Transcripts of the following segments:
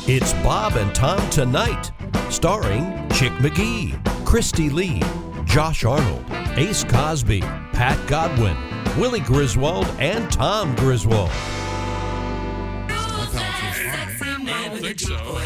It's Bob and Tom Tonight, starring Chick McGee, Christy Lee, Josh Arnold, Ace Cosby, Pat Godwin, Willie Griswold, and Tom Griswold. I don't think so.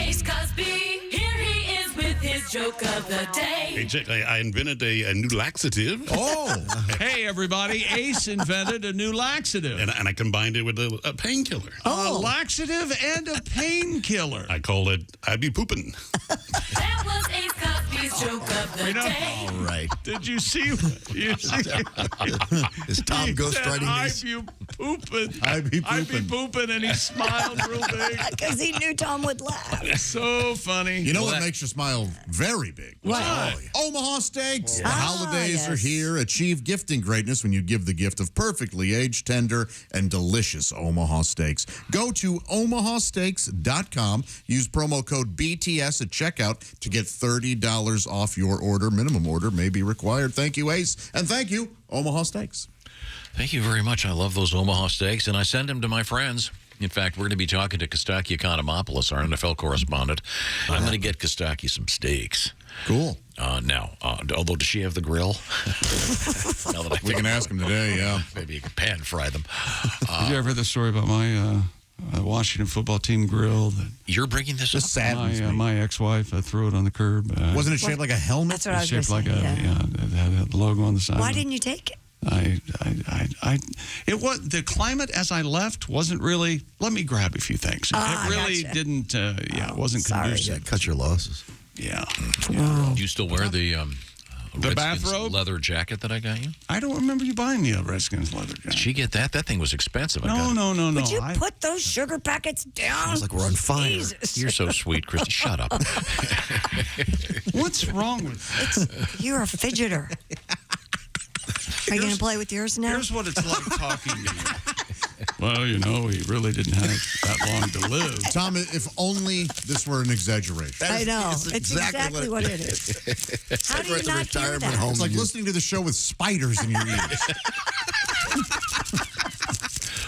Ace Cosby, here he is with his joke of the day. Hey, Chick, I invented a new laxative. Oh, hey, everybody. Ace invented a new laxative. And I combined it with a painkiller. A laxative and a painkiller. I call it I'd be pooping. That was Ace Cosby's joke of the day. All right. Did you see? Is Tom ghostwriting I'd these? be pooping. I'd be I'd be pooping. pooping, and he smiled real big. Because he knew Tom would laugh. So funny. You know what makes you smile very big? What? Omaha Steaks. The Ah, holidays are yes. here. Achieve gifting greatness when you give the gift of perfectly aged, tender, and delicious Omaha Steaks. Go to omahasteaks.com. Use promo code BTS at checkout to get $30 off your order. Minimum order may be required. Thank you, Ace. And thank you, Omaha Steaks. Thank you very much. I love those Omaha Steaks, and I send them to my friends. In fact, we're going to be talking to Costaki and our NFL correspondent. I'm going to get Costaki some steaks. Cool. Now, although, does she have the grill? Now that We can ask him today, yeah. Maybe you can pan fry them. Did you ever hear the story about my Washington football team grill? That You're bringing this This up? saddens me. my ex-wife threw it on the curb. Wasn't it shaped like a helmet? That's what I was Shaped going to like say. it had a logo on the side. Why didn't you take it? It was the climate as I left wasn't really. Let me grab a few things. It really gotcha. didn't. It wasn't sorry. conducive. Cut your losses. Yeah. Do you still wear the Redskins bathrobe? leather jacket that I got you? I don't remember you buying me a Redskins leather jacket. Did she get that? That thing was expensive. I got it. No. Would you put those sugar packets down? Sounds like we're on fire. Jesus. You're so sweet, Christy. Shut up. What's wrong with You're a fidgeter. Are you going to play with yours now? Here's what it's like talking to you. Well, he really didn't have that long to live. Tom, if only this were an exaggeration. I know. It's exactly what it is. How do you not hear that? It's like listening to the show with spiders in your ears.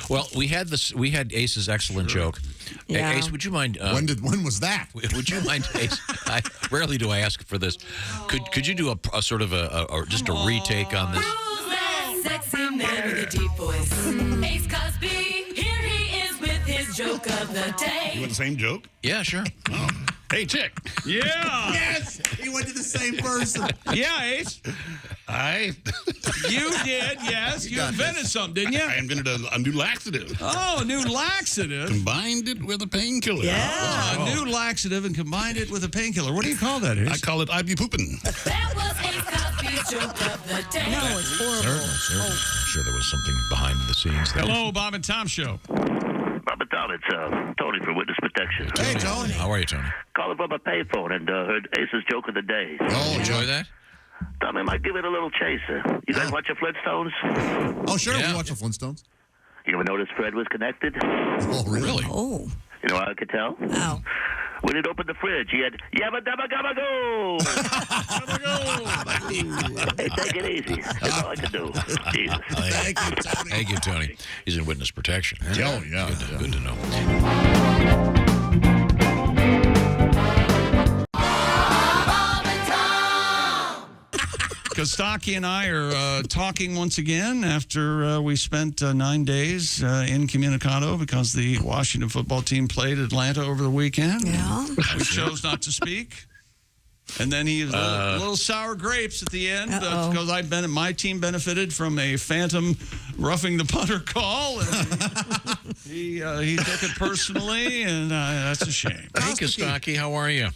Well, we had Ace's excellent joke. Hey, Yeah. Ace, would you mind? When was that? Would you mind, Ace? Rarely do I ask for this. Could you do a sort of just a retake on this? Who's that sexy man with a deep voice? Ace Cosby, here he is with his joke of the You day. want the same joke? Yeah, sure. Oh. Hey, Chick. Yeah. Yes, he went to the same person. Yeah, Ace. You did, yes. You invented something, didn't you? I invented a new laxative. Oh, a new laxative. Combined it with a painkiller. A new laxative and combined it with a painkiller. What do you call that, Ace? I call it I'd be pooping. That was Ace Cosby's joke of the day. No, it's horrible. Certainly. I'm sure there was something behind the scenes there. Hello, Bob and Tom Show. Bob and Tom, it's Tony for Witness Protection. Hey, Tony. How are you, Tony? Calling from a payphone and heard Ace's joke of the day. Oh, Enjoy yeah. that? Tommy, I might give it a little chaser. You guys watch the Flintstones? Oh, sure. Yeah. We watch the Flintstones. You ever notice Fred was connected? Oh, really? Oh. You know how I could tell? Oh. When he'd opened the fridge, he had yabba dabba gabba go. Hey, take it easy. That's all I can do. Jesus. Thank you, Tony. Thank you, Tony. He's in witness protection. Oh, yeah. Good to know. Costaki and I are talking once again after we spent 9 days incommunicado because the Washington football team played Atlanta over the weekend. Yeah. We chose not to speak. And then he was a little sour grapes at the end because my team benefited from a phantom roughing the punter call. And he took it personally, and that's a shame. Hey, Costaki, how are you?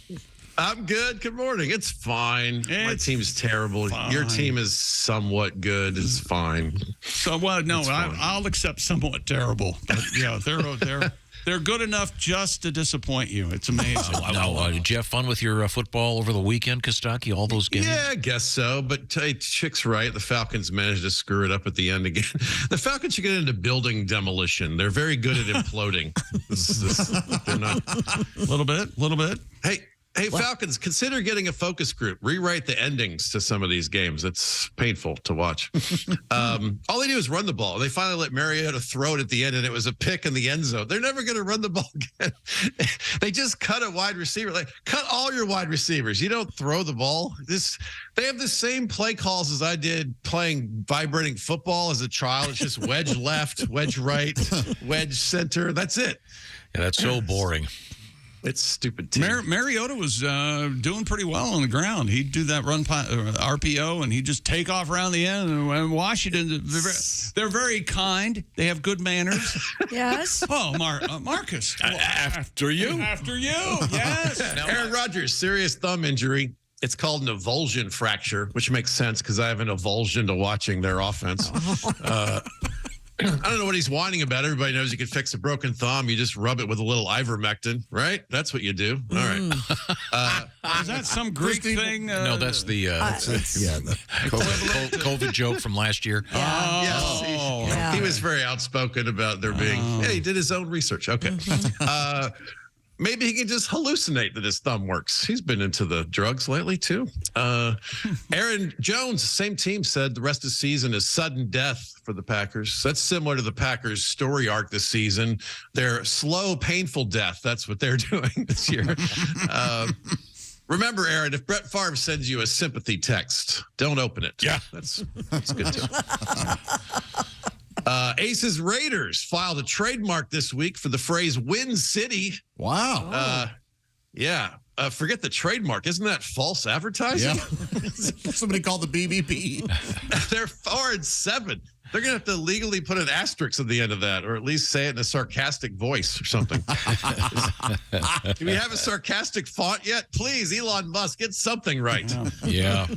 I'm good. Good morning. It's fine. My It's team's terrible. Your fine. team is somewhat good. It's fine. So, well, no, I'll accept somewhat terrible. But, yeah, they're good enough just to disappoint you. It's amazing. Did you have fun with your football over the weekend, Costaki? All those games? Yeah, I guess so. But Chick's right. The Falcons managed to screw it up at the end again. The Falcons should get into building demolition. They're very good at imploding. They're not. A little bit. Hey, Hey, Falcons, consider getting a focus group. Rewrite the endings to some of these games. It's painful to watch. All they do is run the ball. They finally let Mariota throw it at the end, and it was a pick in the end zone. They're never going to run the ball again. They just cut a wide receiver. Like, cut all your wide receivers. You don't throw the ball. They have the same play calls as I did playing vibrating football as a child. It's just wedge left, wedge right, wedge center. That's it. Yeah, that's so boring. It's stupid. Team. Mariota was doing pretty well on the ground. He'd do that run RPO, and he'd just take off around the end. And Washington, they're very kind. They have good manners. Yes. Oh, Marcus. After you. After you. Yes. Aaron Rodgers, serious thumb injury. It's called an avulsion fracture, which makes sense because I have an avulsion to watching their offense. I don't know what he's whining about. Everybody knows you can fix a broken thumb. You just rub it with a little ivermectin, right? That's what you do. All right. Is that some Greek thing? No, that's the COVID joke from last year. Yes. He was very outspoken about there being, he did his own research. Okay. Maybe he can just hallucinate that his thumb works. He's been into the drugs lately, too. Aaron Jones, same team, said the rest of the season is sudden death for the Packers. That's similar to the Packers' story arc this season. They're slow, painful death. That's what they're doing this year. Remember, Aaron, if Brett Favre sends you a sympathy text, don't open it. Yeah. That's good, too. Aces Raiders filed a trademark this week for the phrase Win City. Wow. Forget the trademark. Isn't that false advertising? Yeah. Somebody called the BBB. They're 4-7. They're going to have to legally put an asterisk at the end of that, or at least say it in a sarcastic voice or something. Do we have a sarcastic font yet? Please, Elon Musk, get something right. Yeah.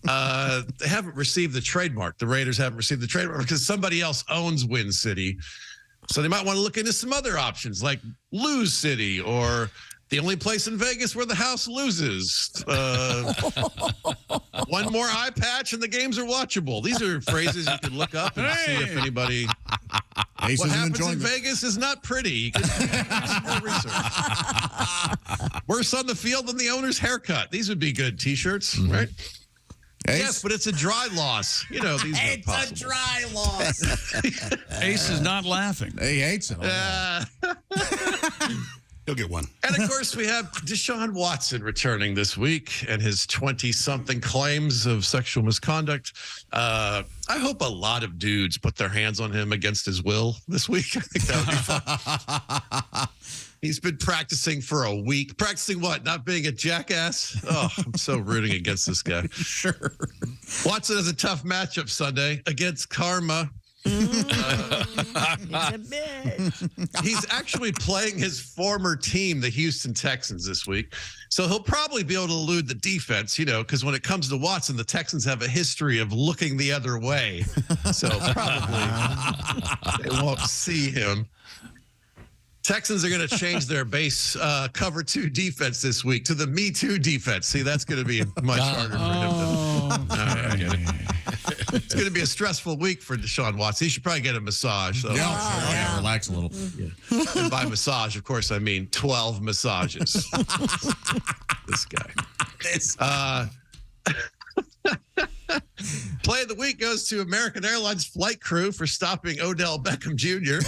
They haven't received the trademark. The Raiders haven't received the trademark because somebody else owns Win City. So they might want to look into some other options like Lose City or the only place in Vegas where the house loses. One more eye patch and the games are watchable. These are phrases you can look up and see if anybody... What happens in Vegas is not pretty. You can do some more research. Worse on the field than the owner's haircut. These would be good T-shirts, right? Ace? Yes, but it's a dry loss. You know, these are possible. It's a dry loss. Ace is not laughing. He hates it. He'll get one. And, of course, we have Deshaun Watson returning this week and his 20-something claims of sexual misconduct. I hope a lot of dudes put their hands on him against his will this week. I think that would be fun. He's been practicing for a week. Practicing what? Not being a jackass? Oh, I'm so rooting against this guy. Sure. Watson has a tough matchup Sunday against Karma. He's a bitch. He's actually playing his former team, the Houston Texans, this week. So he'll probably be able to elude the defense, because when it comes to Watson, the Texans have a history of looking the other way. So probably they won't see him. Texans are going to change their base cover 2 defense this week to the Me Too defense. See, that's going to be much harder for him to. It's going to be a stressful week for Deshaun Watson. He should probably get a massage. So. Yeah, relax a little. Yeah. And by massage, of course, I mean 12 massages. This guy. Play of the week goes to American Airlines flight crew for stopping Odell Beckham Jr.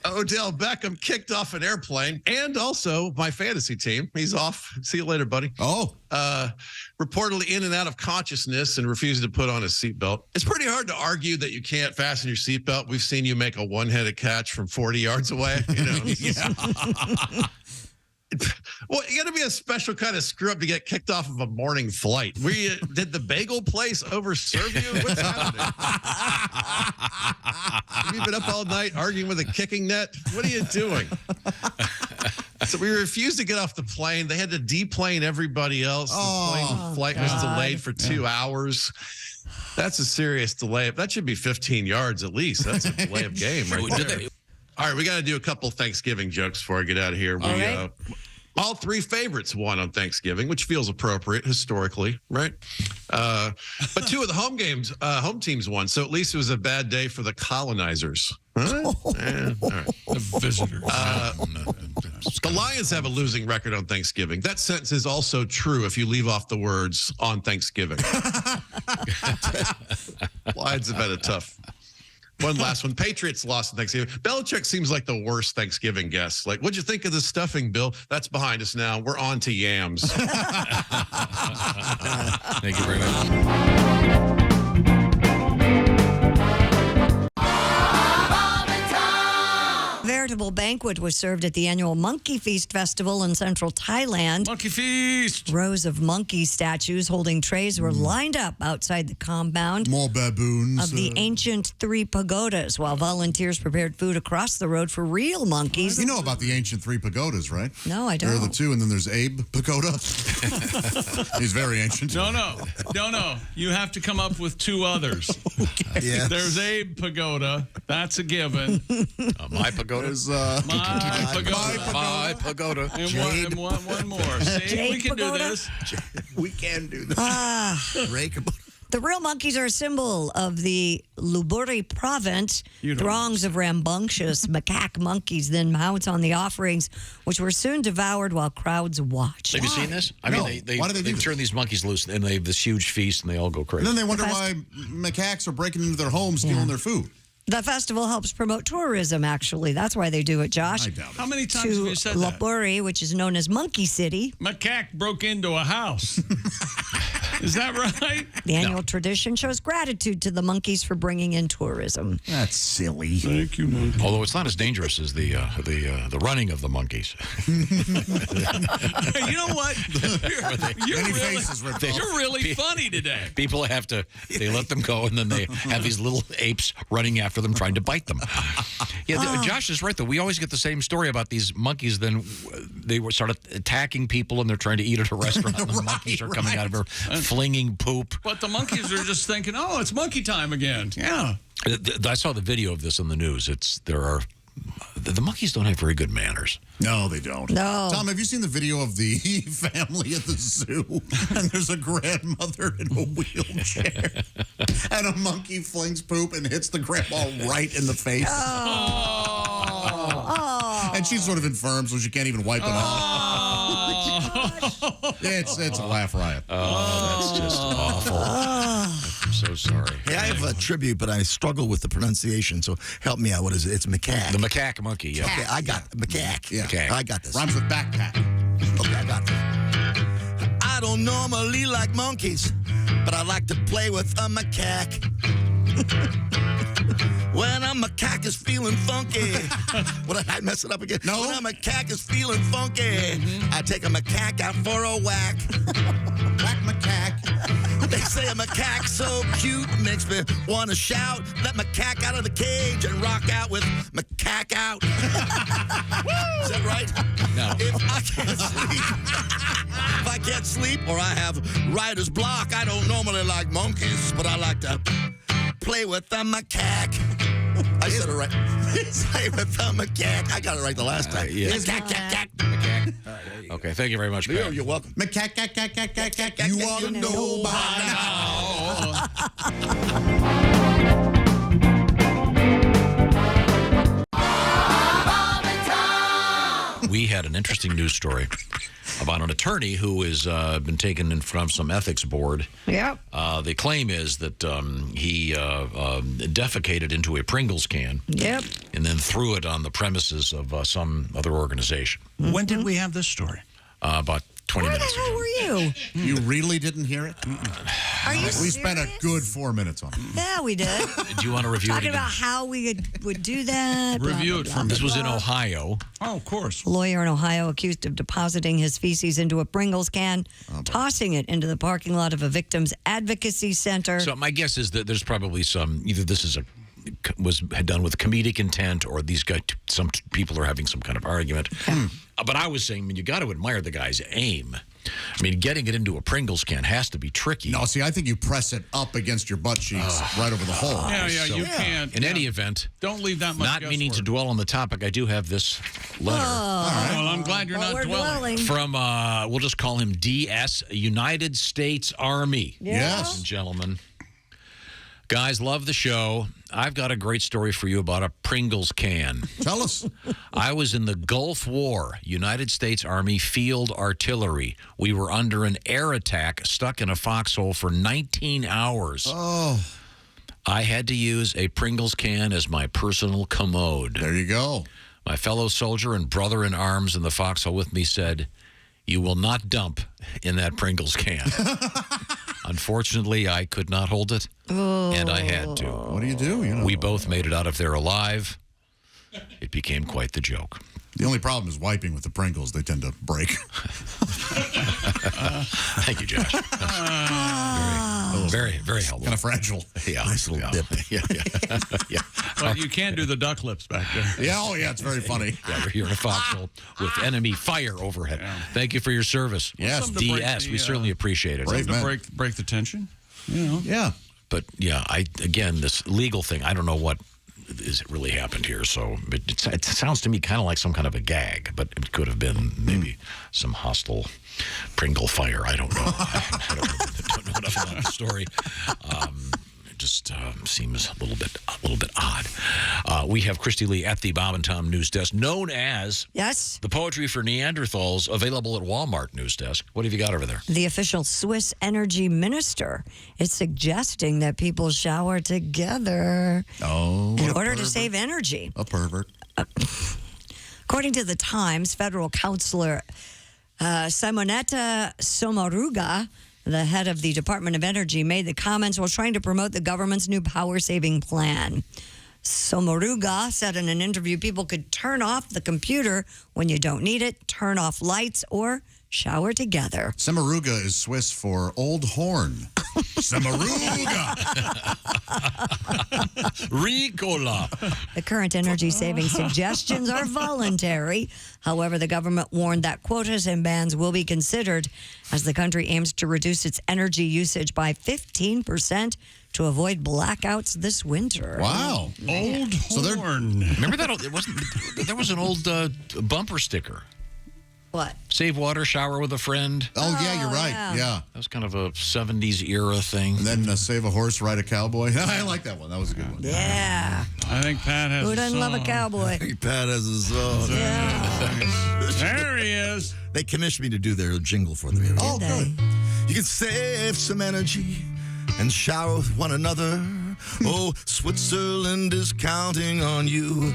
Odell Beckham kicked off an airplane, and also my fantasy team. He's off. See you later, buddy. Reportedly in and out of consciousness and refusing to put on his seatbelt. It's pretty hard to argue that you can't fasten your seatbelt. We've seen you make a one-headed catch from 40 yards away. Well, you got to be a special kind of screw up to get kicked off of a morning flight. Did the bagel place overserve you? What's happening? Have you been up all night arguing with a kicking net? What are you doing? So we refused to get off the plane. They had to deplane everybody else. The flight was delayed for 2 hours. That's a serious delay. That should be 15 yards at least. That's a delay of game right there. All right, we got to do a couple Thanksgiving jokes before I get out of here. All 3 favorites won on Thanksgiving, which feels appropriate historically, right? But 2 of the home teams won, so at least it was a bad day for the colonizers. All right. The visitors. The Lions have a losing record on Thanksgiving. That sentence is also true if you leave off the words on Thanksgiving. Lions have been a tough. One last one. Patriots lost on Thanksgiving. Belichick seems like the worst Thanksgiving guest. Like, what'd you think of the stuffing, Bill? That's behind us now. We're on to yams. Thank you very much. Veritable banquet was served at the annual Monkey Feast Festival in central Thailand. Monkey Feast! Rows of monkey statues holding trays were lined up outside the compound More baboons. of the ancient 3 pagodas while volunteers prepared food across the road for real monkeys. You know about the ancient 3 pagodas, right? No, I There are the don't. 2, and then there's Abe Pagoda. He's very ancient. No. You have to come up with 2 others. Yeah. There's Abe Pagoda. That's a given. My pagoda. There's My Pagoda. My pagoda. And one more. See, Jade we can Pagoda? do this. We can do that. Rake The real monkeys are a symbol of the Luburi province. You don't Throngs of rambunctious macaque monkeys then mount on the offerings, which were soon devoured while crowds watched. Have you seen this? I No. mean, they Why do they do this? turn these monkeys loose, and they have this huge feast, and they all go And crazy. then they wonder why macaques are breaking into their homes, stealing their food. The festival helps promote tourism, actually. That's why they do it, Josh. I doubt it. How many times have To you said that? Lopburi, which is known as Monkey City. Macaque broke into a house. Is that right? The annual tradition shows gratitude to the monkeys for bringing in tourism. That's silly. Thank you, Monkey. Although it's not as dangerous as the running of the monkeys. You know what? You're really funny today. People they let them go, and then they have these little apes running after them, trying to bite them. Yeah, Josh is right, though. We always get the same story about these monkeys. Then they were sort of attacking people, and they're trying to eat at a restaurant, and the monkeys are coming out of her flinging poop. But the monkeys are just thinking, oh, it's monkey time again. Yeah. I saw the video of this in the news. The monkeys don't have very good manners. No, they don't. No. Tom, have you seen the video of the family at the zoo? And there's a grandmother in a wheelchair. And a monkey flings poop and hits the grandma right in the face. Oh. And she's sort of infirm, so she can't even wipe it off. It's a laugh riot. Oh, that's just awful. I'm so sorry. Hey, I have a tribute, but I struggle with the pronunciation, so help me out. What is it? It's macaque. The macaque monkey, yeah. Okay, I got macaque. Yeah. Okay. I got this. Rhymes with backpack. Okay, I got this. I don't normally like monkeys, but I like to play with a macaque. When a macaque is feeling funky. What, did I mess it up again? No. When a macaque is feeling funky, I take a macaque out for a whack. Whack macaque. They say a macaque so cute, makes me want to shout. Let macaque out of the cage and rock out with macaque out. Is that right? No. If I can't sleep or I have writer's block, I don't normally like monkeys, but I like to play with a macaque. I said it right. Play with a macaque. I got it right the last time. Yeah. Macaque. Okay, thank you very much, Pat. You're welcome. Macaque. You ought to know by now. We had an interesting news story about an attorney who has been taken in front of some ethics board. Yep. The claim is that he defecated into a Pringles can. Yep. And then threw it on the premises of some other organization. When did we have this story? About 20 Where the minutes hell ago. were you? You really didn't hear it? Are you We spent a serious? good 4 minutes on it. Yeah, we did. Do you want to review it Talking again? about how we would do that. blah, Review blah, it blah, from- This was in blah. Ohio. Oh, of course. A lawyer in Ohio accused of depositing his feces into a Pringles can, tossing it into the parking lot of a victim's advocacy center. So my guess is that there's probably either this is was done with comedic intent, or these guys, some people are having some kind of argument. But I was saying, you got to admire the guy's aim. I mean, getting it into a Pringles can has to be tricky. No, see, I think you press it up against your butt cheeks right over the hole. Yeah, So, you can't. In any event, Don't leave that much not meaning to guesswork. dwell on the topic, I do have this letter Well, I'm glad you're Well, not we're dwelling. from, we'll just call him DS, United States Army. Yeah. Yes. Ladies and gentlemen. Guys, love the show. I've got a great story for you about a Pringles can. Tell us. I was in the Gulf War, United States Army Field Artillery. We were under an air attack, stuck in a foxhole for 19 hours. Oh. I had to use a Pringles can as my personal commode. There you go. My fellow soldier and brother in arms in the foxhole with me said, "You will not dump in that Pringles can." Unfortunately, I could not hold it, and I had to. What do you do? We both made it out of there alive. It became quite the joke. The only problem is wiping with the Pringles. They tend to break. Thank you, Josh. Very, very helpful. Kind of fragile. Yeah. Nice little dip. Yeah. Well, you can do the duck lips back there. Yeah, oh yeah, it's very funny. Yeah, we're here in a foxhole with enemy fire overhead. Yeah. Thank you for your service. Yes. Something to break DS, the, we certainly appreciate it. Brave To man. break the tension. You know. Yeah. But yeah, again, this legal thing, I don't know what is really happened here. So it sounds to me kind of like some kind of a gag, but it could have been maybe some hostile Pringle fire. I don't know. I don't know enough about the story. It just seems a little bit odd. We have Christy Lee at the Bob and Tom News Desk, known as Yes. the Poetry for Neanderthals, available at Walmart News Desk. What have you got over there? The official Swiss energy minister is suggesting that people shower together in order to save energy. A pervert. According to the Times, federal counselor Simonetta Sommaruga, the head of the Department of Energy, made the comments while trying to promote the government's new power-saving plan. Sommaruga said in an interview people could turn off the computer when you don't need it, turn off lights, or shower together. Samaruga is Swiss for old horn. Samaruga. Ricola. The current energy-saving suggestions are voluntary. However, the government warned that quotas and bans will be considered as the country aims to reduce its energy usage by 15% to avoid blackouts this winter. Wow. Old So horn. Remember that? There was an old bumper sticker. What? Save water, shower with a friend. Oh, yeah, you're right. Yeah. That was kind of a 70s era thing. And then save a horse, ride a cowboy. I like that one. That was a good one. Yeah. I think Pat has Who a doesn't love a song. cowboy? Pat has a song. There he is. They commissioned me to do their jingle for them. Oh, good. You can save some energy and shower with one another. Oh, Switzerland is counting on you.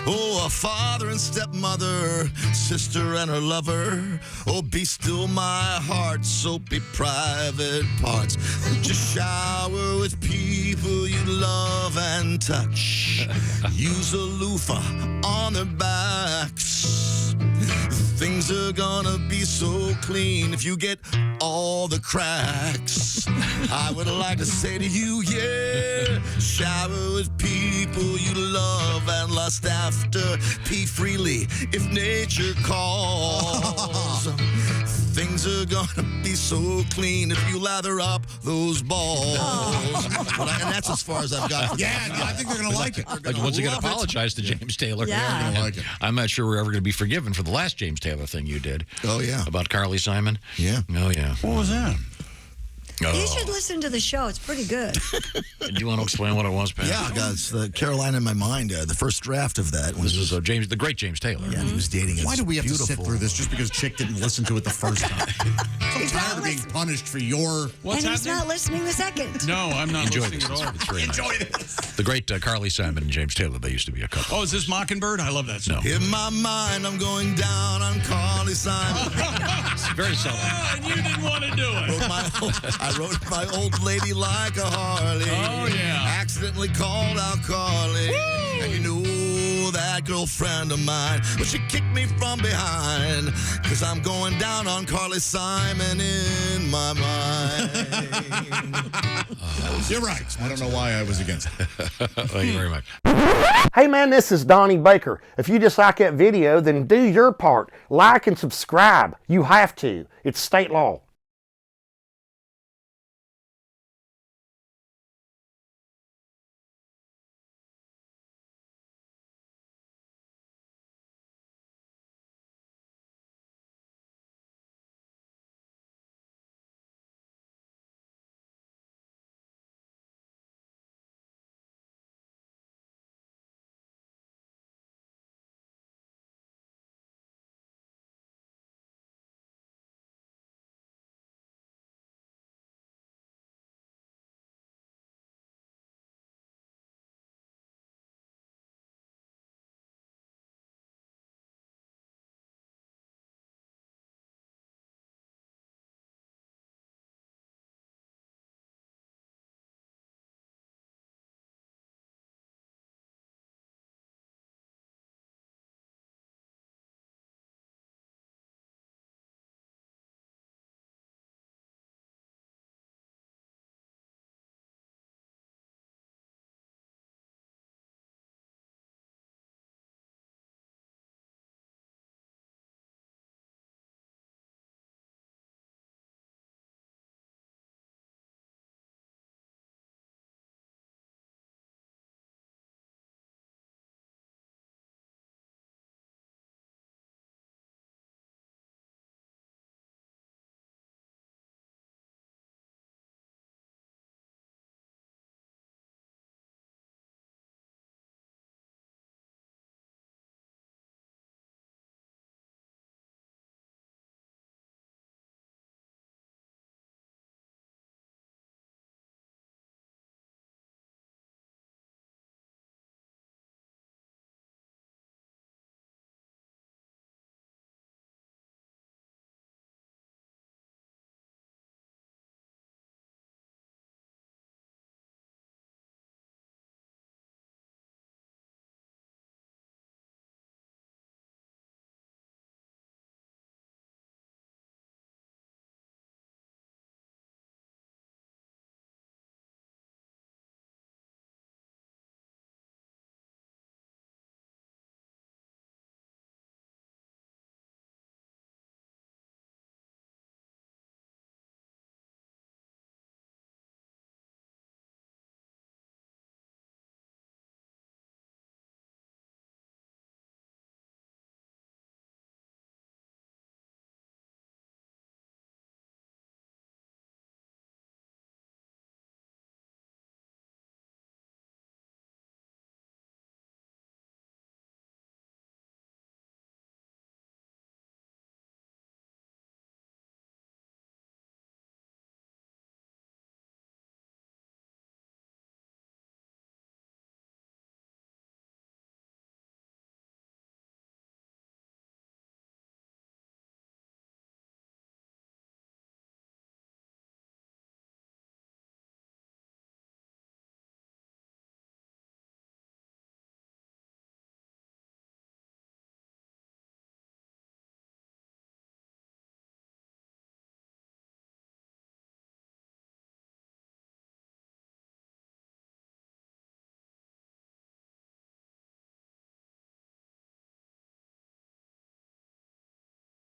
Oh, a father and stepmother, sister and her lover. Oh, be still my heart, soapy private parts. Just shower with people you love and touch. Use a loofah on their backs. Things are gonna be so clean if you get all the cracks. I would like to say to you, yeah, shower with people you love and lust after. Pee freely if nature calls. Things are gonna be so clean if you lather up those balls. And that's as far as I've got. Yeah, I think they're going to like it. Once again, apologize to James Taylor. Yeah. They're gonna like it. I'm not sure we're ever going to be forgiven for the last James Taylor thing you did. Oh, yeah. About Carly Simon. Yeah. Oh, yeah. What was that? You should listen to the show. It's pretty good. Do you want to explain what it was, Pat? Yeah, guys, Carolina in my mind. The first draft of that This was James, the great James Taylor. Yeah, he was dating. Why do we have to sit through this just because Chick didn't listen to it the first time? I'm tired of being punished for your... What's and he's happening? not listening the second. No, I'm not Enjoy listening this. at all. It's very nice. The great Carly Simon and James Taylor, they used to be a couple. Oh, is this Mockingbird? I love that song. In my mind, I'm going down on Carly Simon. It's very subtle. And you didn't want to do it. I wrote my old lady like a Harley. Oh, yeah. Accidentally called out Carly. Woo! And you know that girlfriend of mine. But she kicked me from behind. Because I'm going down on Carly Simon in my mind. You're right. I don't know why I was against it. Thank you very much. Hey man, this is Donnie Baker. If you just like that video, then do your part. Like and subscribe. You have to. It's state law.